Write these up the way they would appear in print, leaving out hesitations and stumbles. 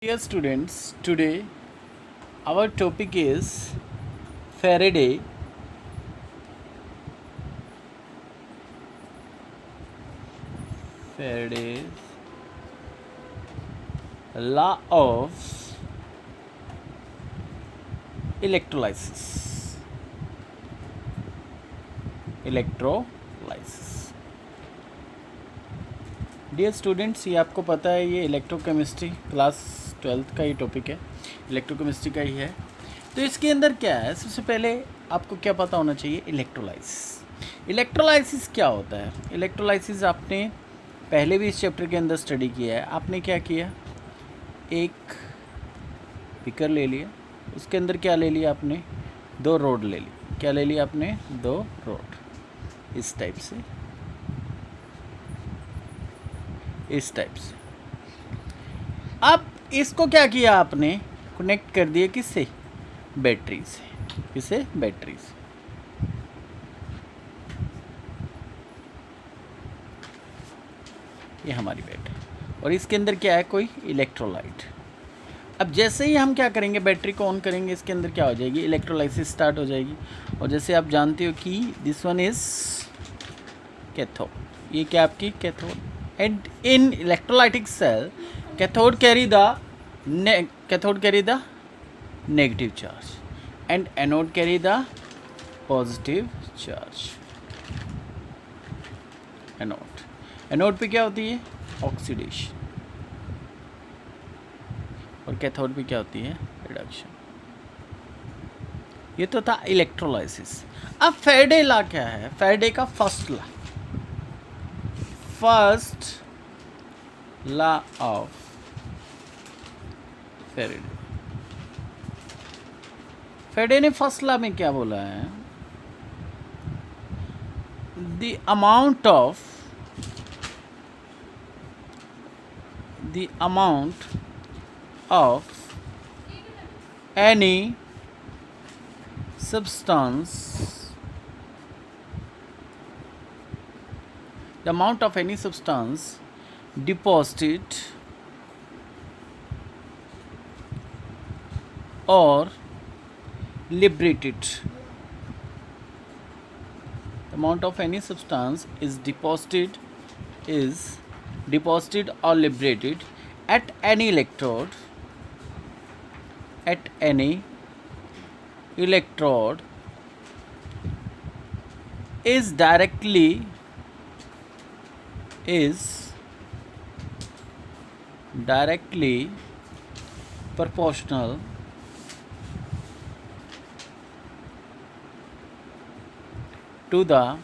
Dear students, today our topic is Faraday's law of electrolysis. Dear students, ये आपको पता है, ये इलेक्ट्रोकेमिस्ट्री क्लास 12th का ही टॉपिक है, इलेक्ट्रोकेमिस्ट्री का ही है। तो इसके अंदर क्या है, सबसे पहले आपको क्या पता होना चाहिए, इलेक्ट्रोलाइसिस क्या होता है। इलेक्ट्रोलाइसिस आपने पहले भी इस चैप्टर के अंदर स्टडी किया है। आपने क्या किया, एक बीकर ले लिया, उसके अंदर क्या ले लिया आपने, 2 रॉड ले ली। क्या ले लिया आपने, 2 रॉड, इस टाइप से। अब इसको क्या किया आपने, कनेक्ट कर दिया किससे, बैटरी से। ये हमारी बैटरी, और इसके अंदर क्या है, कोई इलेक्ट्रोलाइट। अब जैसे ही हम क्या करेंगे, बैटरी को ऑन करेंगे, इसके अंदर क्या हो जाएगी, इलेक्ट्रोलाइसिस स्टार्ट हो जाएगी। और जैसे आप जानते हो कि दिस वन इज कैथोड, ये क्या आपकी cathode. And in electrolytic cell, cathode carry the negative charge and anode carry the positive charge. Anode पे क्या होती है, ऑक्सीडेशन, और कैथोड पे क्या होती है, रिडक्शन। ये तो था इलेक्ट्रोलाइसिस। अब फैराडे लॉ क्या है, फैराडे का first law of Faraday। Faraday ने फर्स्ट लॉ में क्या बोला है, the amount of any substance, the amount of any substance deposited or liberated, the amount of any substance is deposited or liberated at any electrode is directly proportional to the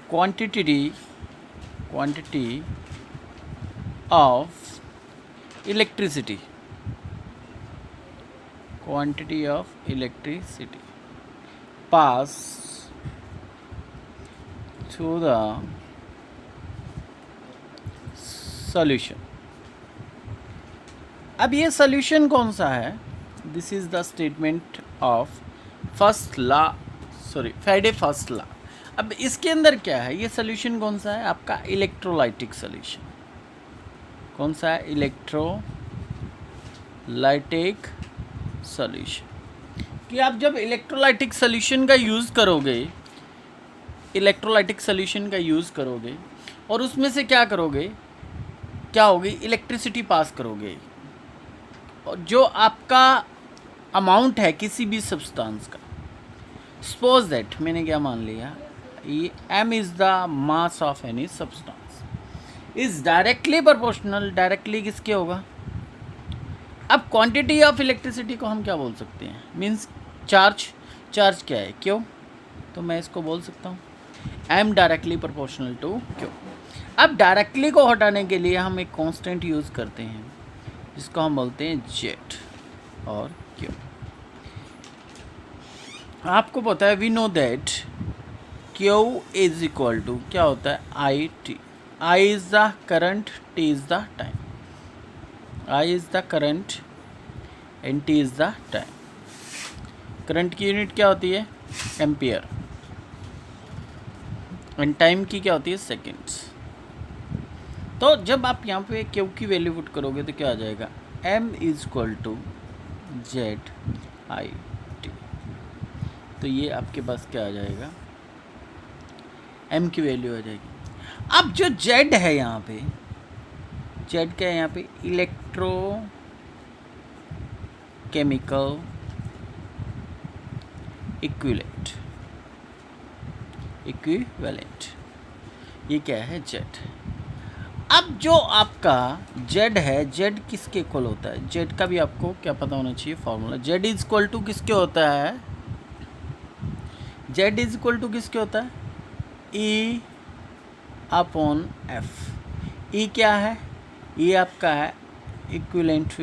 quantity of electricity pass through the solution। अब ये solution कौन सा है, this is the statement of Faraday first law. अब इसके अंदर क्या है, ये सोल्यूशन कौन सा है आपका, इलेक्ट्रोलाइटिक सोल्यूशन। कौन सा है, इलेक्ट्रोलाइटिक सोल्यूशन। कि आप जब इलेक्ट्रोलाइटिक सोल्यूशन का यूज़ करोगे, और उसमें से क्या होगी, इलेक्ट्रिसिटी पास करोगे। और जो आपका अमाउंट है किसी भी सब्सटेंस का, सपोज दैट मैंने क्या मान लिया, ये m is the mass of any substance, is directly proportional, directly किसके होगा। अब क्वांटिटी ऑफ इलेक्ट्रिसिटी को हम क्या बोल सकते हैं, मीन्स चार्ज क्या है, क्यों। तो मैं इसको बोल सकता हूँ m directly proportional to q. अब डायरेक्टली को हटाने के लिए हम एक कांस्टेंट यूज़ करते हैं, जिसको हम बोलते हैं जेट और क्यू। आपको पता है, we know that q is equal to क्या होता है, I t. I is the current, t is the time. I is the current and t is the time. Current की यूनिट क्या होती है, एम्पियर, एंड टाइम की क्या होती है, सेकेंड्स। तो जब आप यहाँ पे क्यू की वैल्यू पुट करोगे तो क्या आ जाएगा, m is equal to z I t. तो ये आपके पास क्या आ जाएगा, m की वैल्यू आ जाएगी। अब जो z है यहाँ पे, z क्या है यहाँ पे, इलेक्ट्रो केमिकल इक्विवेलेंट, ये क्या है, z। अब जो आपका z है, z किसके इक्वल होता है, z का भी आपको क्या पता होना चाहिए formula. z is equal to किसके होता है, z इज इक्वल टू किसके होता है, E अपॉन एफ। E क्या है, E आपका है equivalent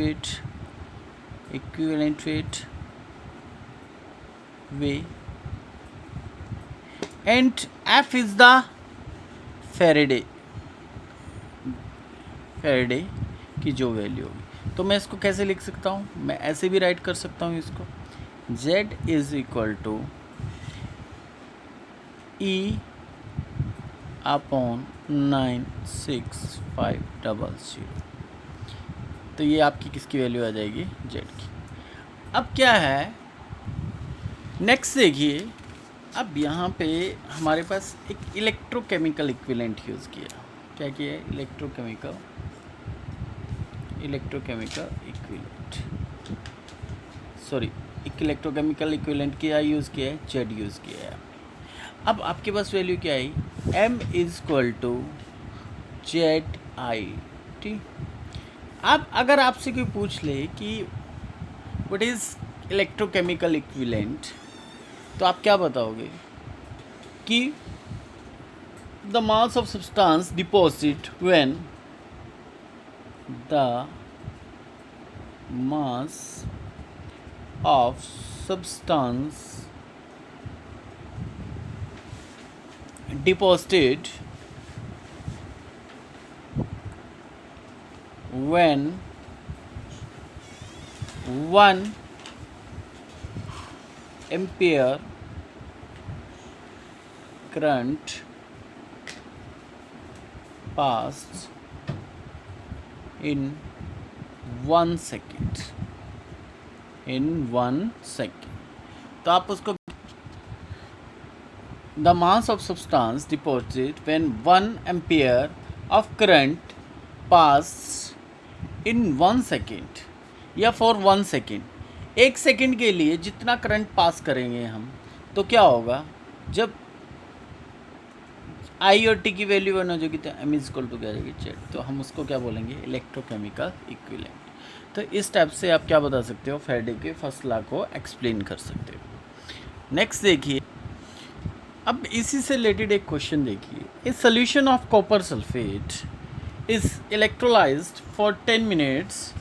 weight way, and F is the Faraday की जो वैल्यू होगी। तो मैं इसको कैसे लिख सकता हूँ, मैं ऐसे भी राइट कर सकता हूँ इसको, Z is equal to E upon 96500। तो ये आपकी किसकी वैल्यू आ जाएगी, Z की। अब क्या है नेक्स्ट देखिए, अब यहाँ पे हमारे पास एक इलेक्ट्रोकेमिकल इक्विवेलेंट यूज़ किया। क्या किया है, electrochemical equivalent, sorry electrochemical equivalent क्या यूज़ किया है, Z यूज़ किया है। अब आपके पास वैल्यू क्या आई, m is equal to z I t. अब अगर आपसे कोई पूछ ले कि व्हाट इज़ इलेक्ट्रोकेमिकल इक्विवेलेंट, तो आप क्या बताओगे कि the mass of substance deposit when the mass of substance deposited when 1 ampere current passed in 1 second, तो आप उसको the mass of substance deposited when 1 ampere of current passed in 1 second या for 1 second, 1 second के लिए जितना current pass करेंगे हम, तो क्या होगा, जब आई और टी की वैल्यू वन हो जाएगी तो m इज इक्वल टू क्या जाएगी, जेड। तो हम उसको क्या बोलेंगे, इलेक्ट्रोकेमिकल इक्विवेलेंट। तो इस टाइप से आप क्या बता सकते हो, फैराडे के फर्स्ट लॉ को एक्सप्लेन कर सकते हो। नेक्स्ट देखिए, अब इसी से रिलेटेड एक क्वेश्चन देखिए, a solution of copper sulphate is electrolysed for 10 minutes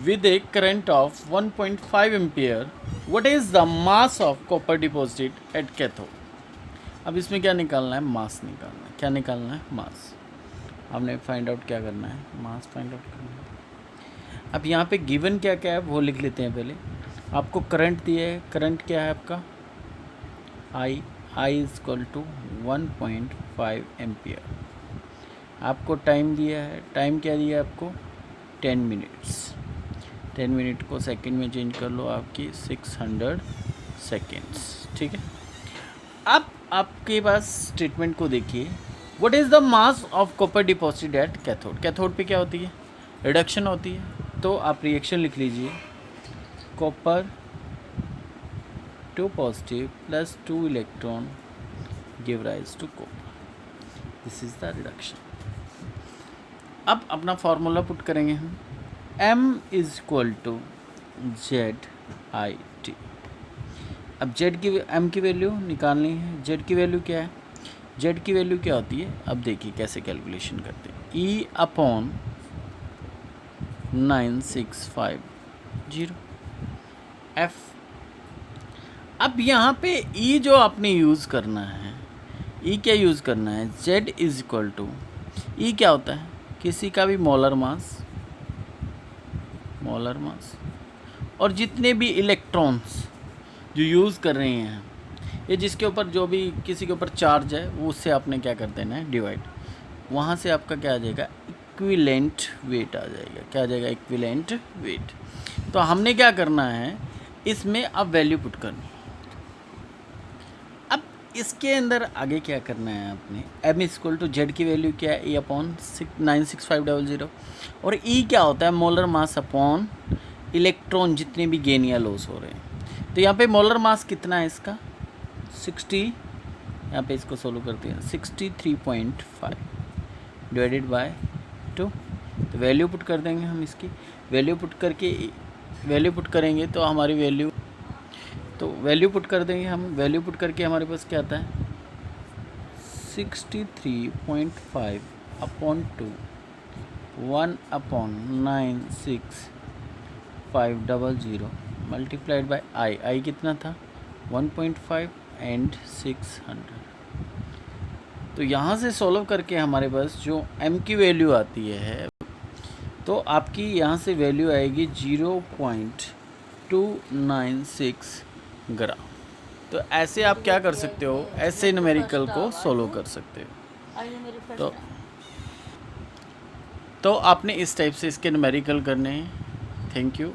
with A current of 1.5 ampere, what is the mass of copper deposited at cathode. अब इसमें क्या निकालना है, मास निकालना है। क्या निकालना है, मास। हमने फाइंड आउट क्या करना है, मास फाइंड आउट करना है। अब यहाँ पे गिवन क्या क्या है वो लिख लेते हैं पहले। आपको करंट दिया है, करंट क्या है आपका, I is equal to 1.5 ampere. आपको टाइम दिया है, टाइम क्या दिया है आपको, 10 मिनट्स। 10 मिनट को सेकंड में चेंज कर लो, आपकी 600 सेकेंड्स, ठीक है। अब आपके पास स्टेटमेंट को देखिए, what is the mass of copper deposited at cathode. Cathode पे क्या होती है, रिडक्शन होती है। तो आप रिएक्शन लिख लीजिए, copper 2 positive plus 2 electron give rise to copper, this is the reduction. अब अपना फॉर्मूला पुट करेंगे हम, m is equal to z I t. अब z की m की वैल्यू निकालनी है। z की वैल्यू क्या है, z की वैल्यू क्या होती है, अब देखिए कैसे कैलकुलेशन करते हैं, E अपॉन 9650 F। अब यहाँ पे E जो आपने यूज़ करना है, E क्या यूज़ करना है, Z is equal to, E क्या होता है, किसी का भी मोलर मास, और जितने भी इलेक्ट्रॉन्स जो यूज़ कर रहे हैं, ये जिसके ऊपर जो भी किसी के ऊपर चार्ज है वो उससे आपने क्या कर देना है, डिवाइड। वहाँ से आपका क्या आ जाएगा, इक्विवेलेंट वेट आ जाएगा। क्या आ जाएगा? Equivalent weight. तो हमने क्या करना है, इसमें अब वैल्यू पुट करनी। अब इसके अंदर आगे क्या करना है आपने, m इक्वल टू जेड की वैल्यू क्या है, E/96500, और E क्या होता है, मोलर मास अपॉन इलेक्ट्रॉन जितने भी गेन या लॉस हो रहे हैं। तो यहाँ पे मोलर मास कितना है इसका 60, यहाँ पे इसको सोल्व करते हैं 63.5 डिवाइडेड बाय 2। तो वैल्यू पुट कर देंगे हम, इसकी वैल्यू पुट करेंगे तो हमारी वैल्यू पुट कर देंगे हम। वैल्यू पुट करके हमारे पास क्या आता है 63.5 अपॉन 2 1/96500 मल्टीप्लाइड बाय आई कितना था 1.5 एंड 600। तो यहाँ से सॉल्व करके हमारे पास जो m की वैल्यू आती है, तो आपकी यहाँ से वैल्यू आएगी 0.296 ग्राम। तो ऐसे आप क्या कर सकते हो, ऐसे न्यूमेरिकल को सॉल्व कर सकते हो। तो आपने इस टाइप से इसके न्यूमेरिकल करने हैं। Thank you.